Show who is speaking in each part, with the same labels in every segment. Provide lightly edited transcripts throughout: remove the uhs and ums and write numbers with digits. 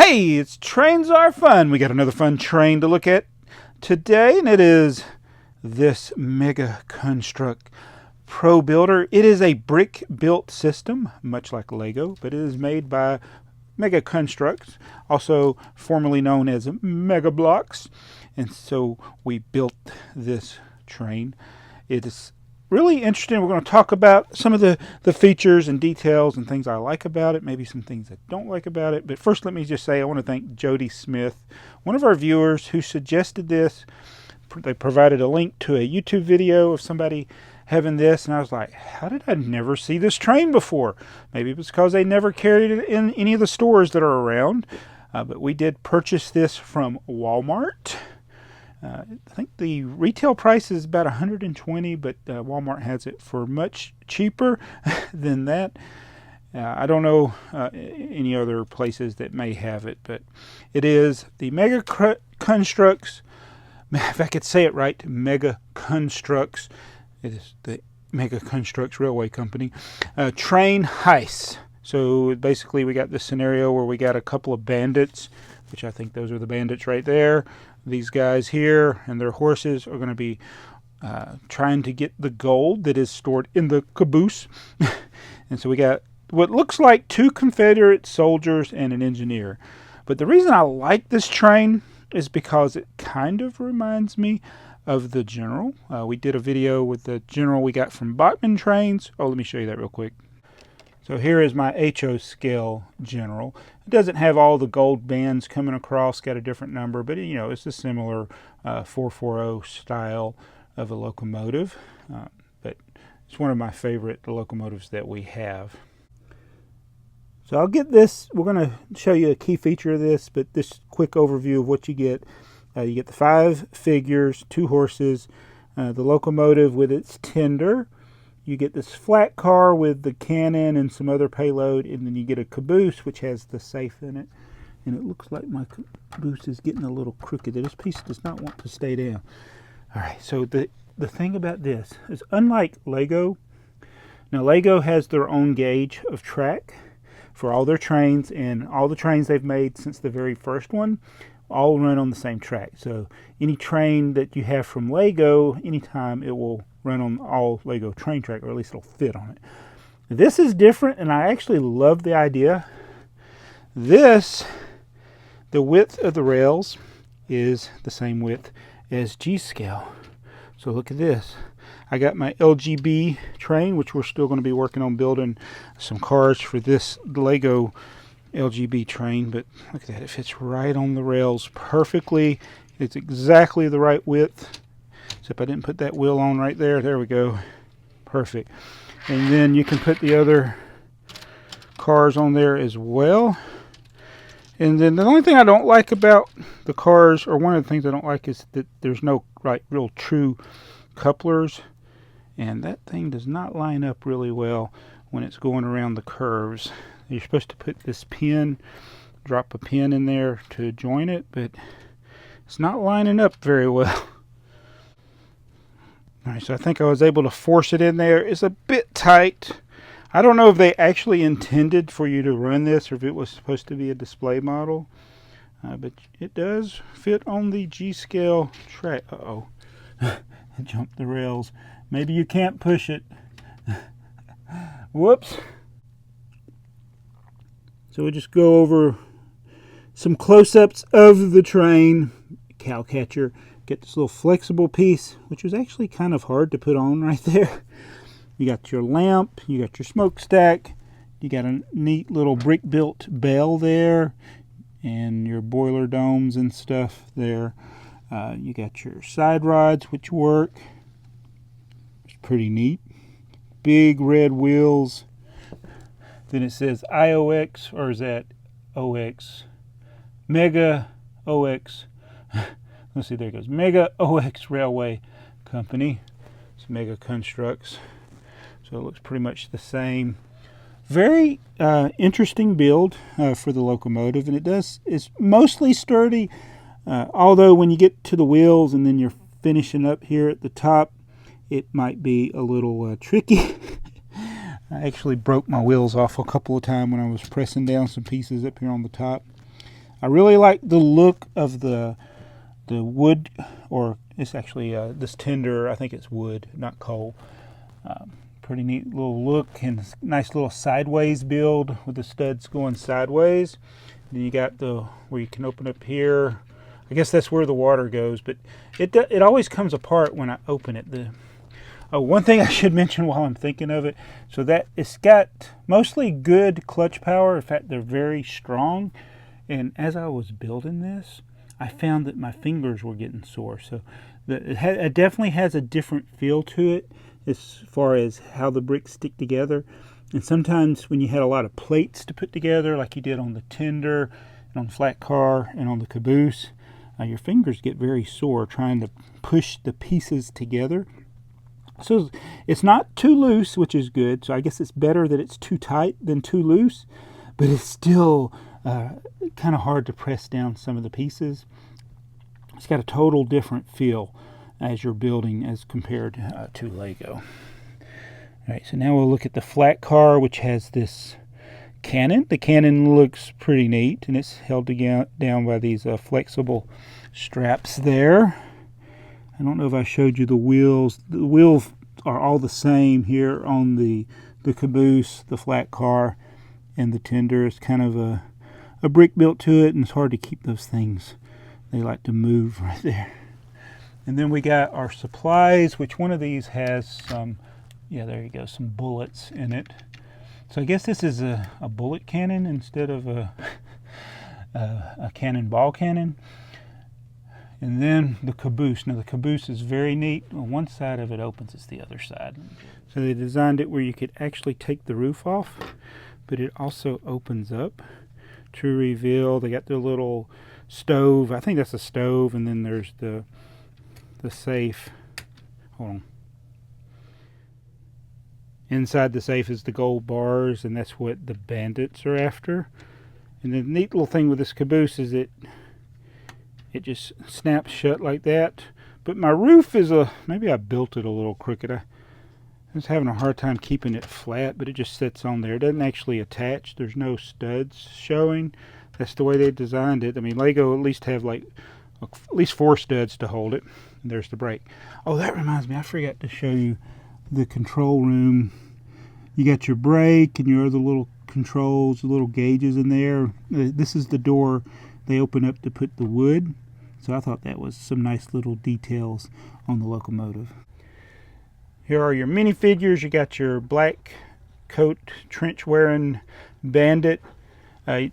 Speaker 1: Hey, it's Trains Are Fun. We got another fun train to look at today, and it is this Mega Construct Pro Builder. It is a brick-built system, much like Lego, but it is made by Mega Constructs, also formerly known as Mega Blocks. And so we built this train. It is really interesting. We're going to talk about some of the features and details and things I like about it, maybe some things I don't like about it. But first, let me just say I want to thank Jody Smith, one of our viewers who suggested this. They provided a link to a YouTube video of somebody having this, and I was like, how did I never see this train before? Maybe it was because they never carried it in any of the stores that are around. But we did purchase this from Walmart. I think the retail price is about $120, but Walmart has it for much cheaper than that. I don't know any other places that may have it, but it is the Mega Constructs. If I could say it right, Mega Constructs. It is the Mega Constructs Railway Company. Train HEIST. So basically we got this scenario where we got a couple of bandits, which I think those are the bandits right there. These guys here and their horses are going to be trying to get the gold that is stored in the caboose. And so we got what looks like two Confederate soldiers and an engineer. But the reason I like this train is because it kind of reminds me of the General. We did a video with the General we got from Bachmann Trains. Oh, let me show you that real quick. So here is my HO scale General. It doesn't have all the gold bands coming across, got a different number, but you know, it's a similar 440 style of a locomotive. But it's one of my favorite locomotives that we have. So I'll get this, we're going to show you a key feature of this, but this quick overview of what you get. You get the 5 figures, 2 horses, the locomotive with its tender. You get this flat car with the cannon and some other payload, and then you get a caboose which has the safe in it. And it looks like my caboose is getting a little crooked. This piece does not want to stay down. All right, so the thing about this is, unlike Lego, now Lego has their own gauge of track for all their trains, and all the trains they've made since the very first one all run on the same track. So any train that you have from Lego, anytime it will run on all Lego train track, or at least it'll fit on it. This is different, and I actually love the idea. The width of the rails is the same width as G-scale. So look at this. I got my LGB train, which we're still going to be working on building some cars for this Lego LGB train, but look at that. It fits right on the rails perfectly. It's exactly the right width. Except I didn't put that wheel on right there. There we go. Perfect. And then you can put the other cars on there as well. And then the only thing I don't like about the cars, or one of the things I don't like, is that there's no real true couplers. And that thing does not line up really well when it's going around the curves. You're supposed to put this pin, drop a pin in there to join it, but it's not lining up very well. Alright, so I think I was able to force it in there. It's a bit tight. I don't know if they actually intended for you to run this, or if it was supposed to be a display model. But it does fit on the G-scale track. Uh-oh. It jumped the rails. Maybe you can't push it. Whoops. So we'll just go over some close-ups of the train. Cow catcher. Get this little flexible piece, which was actually kind of hard to put on right there. You got your lamp, you got your smokestack, you got a neat little brick-built bell there, and your boiler domes and stuff there. You got your side rods, which work. It's pretty neat. Big red wheels. Then it says IOX, or is that OX? Mega OX. Let's see, there it goes. Mega OX Railway Company. It's Mega Constructs. So it looks pretty much the same. Very interesting build for the locomotive, and it's mostly sturdy. Although when you get to the wheels and then you're finishing up here at the top, it might be a little tricky. I actually broke my wheels off a couple of times when I was pressing down some pieces up here on the top. I really like the look of the wood, or it's actually this tinder. I think it's wood, not coal. Pretty neat little look, and nice little sideways build with the studs going sideways. Then you got the where you can open up here. I guess that's where the water goes, but it always comes apart when I open it. One thing I should mention while I'm thinking of it, so that it's got mostly good clutch power. In fact, they're very strong. And as I was building this, I found that my fingers were getting sore. So it definitely has a different feel to it as far as how the bricks stick together. And sometimes when you had a lot of plates to put together, like you did on the tender, and on the flat car, and on the caboose, your fingers get very sore trying to push the pieces together. So it's not too loose, which is good. So I guess it's better that it's too tight than too loose, but it's still kind of hard to press down some of the pieces. It's got a total different feel as you're building as compared to Lego. All right, so now we'll look at the flat car, which has this cannon. The cannon looks pretty neat, and it's held down by these flexible straps there. I don't know if I showed you the wheels. The wheels are all the same here on the caboose, the flat car, and the tender. It's kind of a brick built to it, and it's hard to keep those things. They like to move right there. And then we got our supplies, which one of these has some, yeah, there you go, some bullets in it. So I guess this is a bullet cannon instead of a cannonball cannon. And then the caboose. Now the caboose is very neat. On one side of it opens, it's the other side. So they designed it where you could actually take the roof off, but it also opens up to reveal. They got their little stove. I think that's a stove, and then there's the safe. Hold on. Inside the safe is the gold bars, and that's what the bandits are after. And the neat little thing with this caboose is it just snaps shut like that. But my roof is maybe I built it a little crooked. I was having a hard time keeping it flat, but it just sits on there. It doesn't actually attach. There's no studs showing. That's the way they designed it. I mean, Lego at least have like at least 4 studs to hold it. And there's the brake. Oh, that reminds me, I forgot to show you the control room. You got your brake and your other little controls, the little gauges in there. This is the door they open up to put the wood. So I thought that was some nice little details on the locomotive. Here are your minifigures. You got your black coat, trench wearing bandit.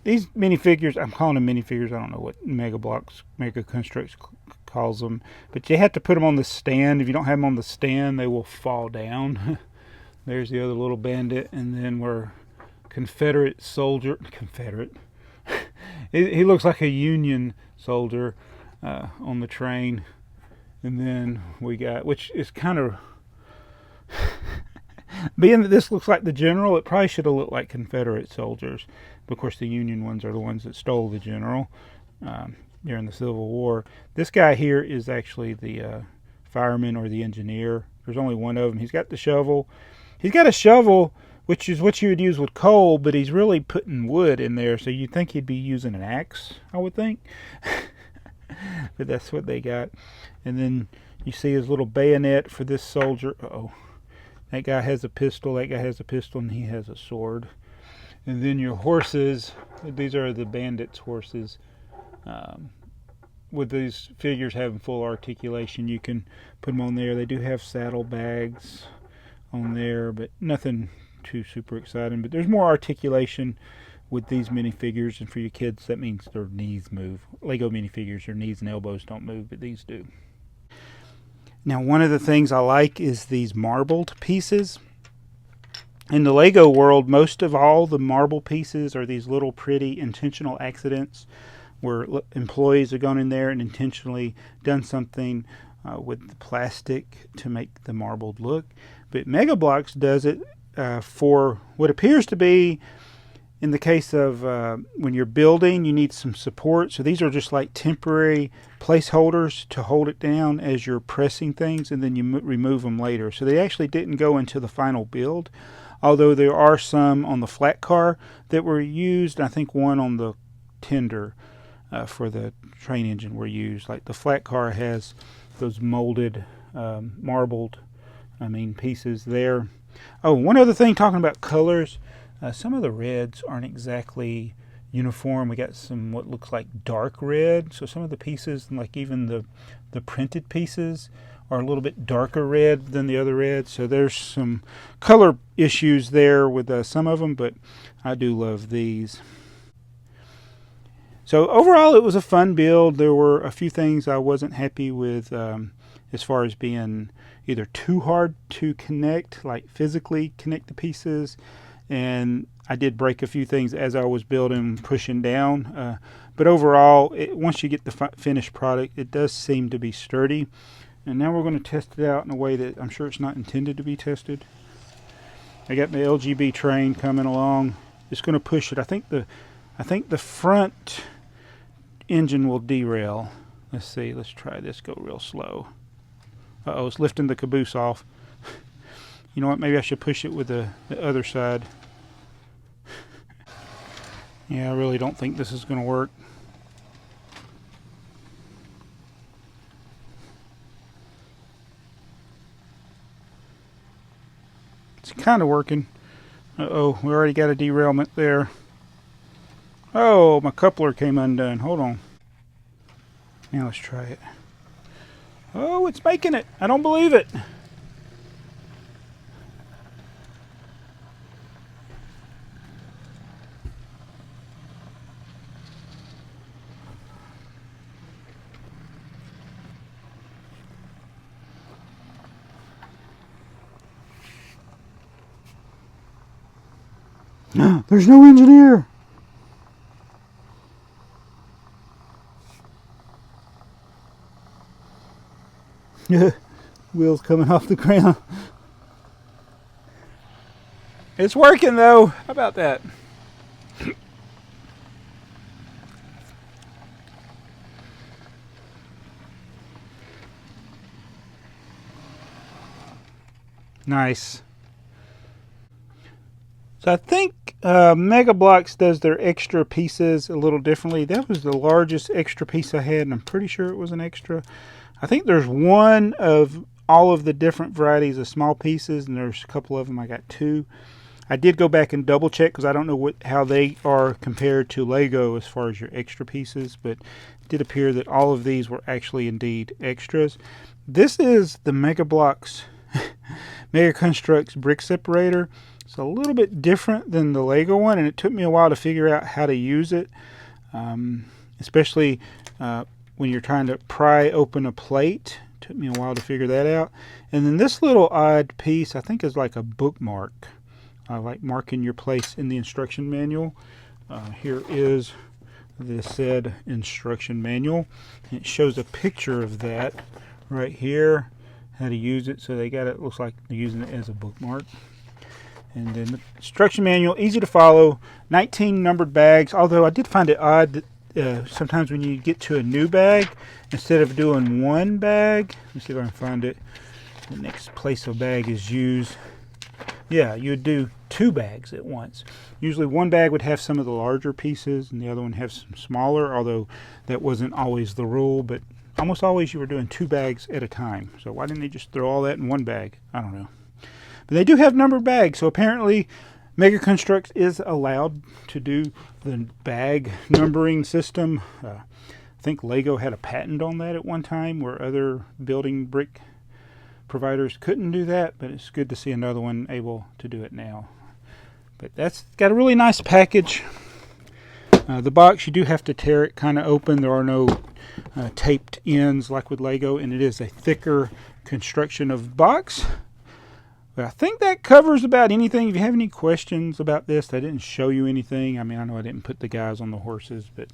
Speaker 1: These minifigures, I'm calling them minifigures. I don't know what Mega CONSTRUX calls them, but you have to put them on the stand. If you don't have them on the stand, they will fall down. There's the other little bandit, and then we're Confederate soldier. Confederate. He looks like a Union soldier on the train. And then we got, which is kind of, being that this looks like the general, it probably should have looked like Confederate soldiers. Of course, the Union ones are the ones that stole the general during the Civil War. This guy here is actually the fireman or the engineer. There's only one of them. He's got the shovel. He's got a shovel, which is what you would use with coal, but he's really putting wood in there, so you'd think he'd be using an axe, I would think. But that's what they got. And then you see his little bayonet for this soldier. Uh-oh. That guy has a pistol, that guy has a pistol, and he has a sword. And then your horses, these are the bandits' horses. With these figures having full articulation, you can put them on there. They do have saddlebags on there, but nothing too super exciting. But there's more articulation with these minifigures, and for your kids, that means their knees move. Lego minifigures, their knees and elbows don't move, but these do. Now, one of the things I like is these marbled pieces. In the Lego world, most of all the marble pieces are these little pretty intentional accidents where employees have gone in there and intentionally done something with the plastic to make the marbled look. But Mega Bloks does it for what appears to be, in the case of when you're building, you need some support. So these are just like temporary placeholders to hold it down as you're pressing things, and then you remove them later. So they actually didn't go into the final build, although there are some on the flat car that were used. I think one on the tender. for the train engine were used. Like the flat car has those molded, marbled, pieces there. Oh, one other thing, talking about colors, some of the reds aren't exactly uniform. We got some what looks like dark red, so some of the pieces, like even the printed pieces, are a little bit darker red than the other reds. So there's some color issues there with some of them, but I do love these. So overall, it was a fun build. There were a few things I wasn't happy with, as far as being either too hard to connect, like physically connect the pieces, and I did break a few things as I was building, pushing down. But overall, once you get the finished product, it does seem to be sturdy. And now we're going to test it out in a way that I'm sure it's not intended to be tested. I got my LGB train coming along. It's going to push it. I think the front engine will derail. Let's see. Let's try this. Go real slow. Uh-oh, it's lifting the caboose off. You know what? Maybe I should push it with the other side. Yeah, I really don't think this is going to work. It's kind of working. Uh-oh, we already got a derailment there. Oh, my coupler came undone. Hold on. Now let's try it. Oh, it's making it. I don't believe it. There's no engineer. Wheels coming off the ground. It's working though. How about that? Nice. So I think Mega Bloks does their extra pieces a little differently. That was the largest extra piece I had, and I'm pretty sure it was an extra. I think there's one of all of the different varieties of small pieces, and there's a couple of them. I got two. I did go back and double check because I don't know how they are compared to Lego as far as your extra pieces, but it did appear that all of these were actually indeed extras. This is the Mega Bloks Mega CONSTRUX brick separator. It's a little bit different than the Lego one, and it took me a while to figure out how to use it, especially when you're trying to pry open a plate. It took me a while to figure that out. And then this little odd piece, I think, is like a bookmark, like marking your place in the instruction manual. Here is the said instruction manual. It shows a picture of that right here, how to use it. So they got it, looks like they're using it as a bookmark. And then the instruction manual, easy to follow, 19 numbered bags, although I did find it odd that sometimes when you get to a new bag, instead of doing one bag, let's see if I can find it, the next place a bag is used, yeah, you would do two bags at once. Usually one bag would have some of the larger pieces and the other one have some smaller, although that wasn't always the rule, but almost always you were doing two bags at a time. So why didn't they just throw all that in one bag? I don't know. But they do have numbered bags, so apparently Mega CONSTRUX is allowed to do the bag numbering system. I think Lego had a patent on that at one time, where other building brick providers couldn't do that, but it's good to see another one able to do it now. But that's got a really nice package. The box, you do have to tear it kind of open. There are no taped ends like with Lego, and it is a thicker construction of box. But I think that covers about anything. If you have any questions about this, I didn't show you anything. I mean, I know I didn't put the guys on the horses, but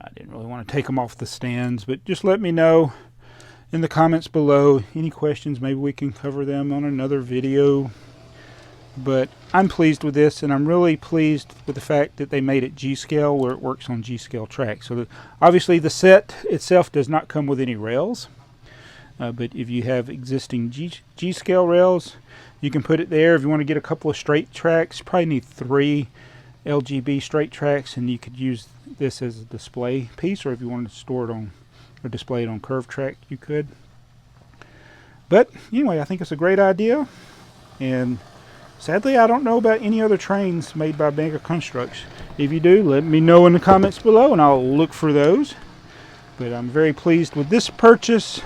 Speaker 1: I didn't really want to take them off the stands. But just let me know in the comments below any questions. Maybe we can cover them on another video. But I'm pleased with this, and I'm really pleased with the fact that they made it G-scale, where it works on G-scale tracks. So obviously the set itself does not come with any rails. But if you have existing G-scale rails, you can put it there. If you want to get a couple of straight tracks, you probably need 3 LGB straight tracks, and you could use this as a display piece, or if you wanted to store it on or display it on curved track, you could. But anyway, I think it's a great idea, and sadly I don't know about any other trains made by Mega Constructs. If you do, let me know in the comments below and I'll look for those. But I'm very pleased with this purchase.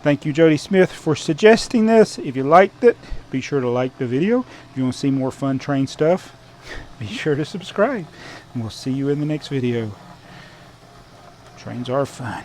Speaker 1: Thank you, Jody Smith, for suggesting this. If you liked it, be sure to like the video. If you want to see more fun train stuff, be sure to subscribe. And we'll see you in the next video. Trains are fun.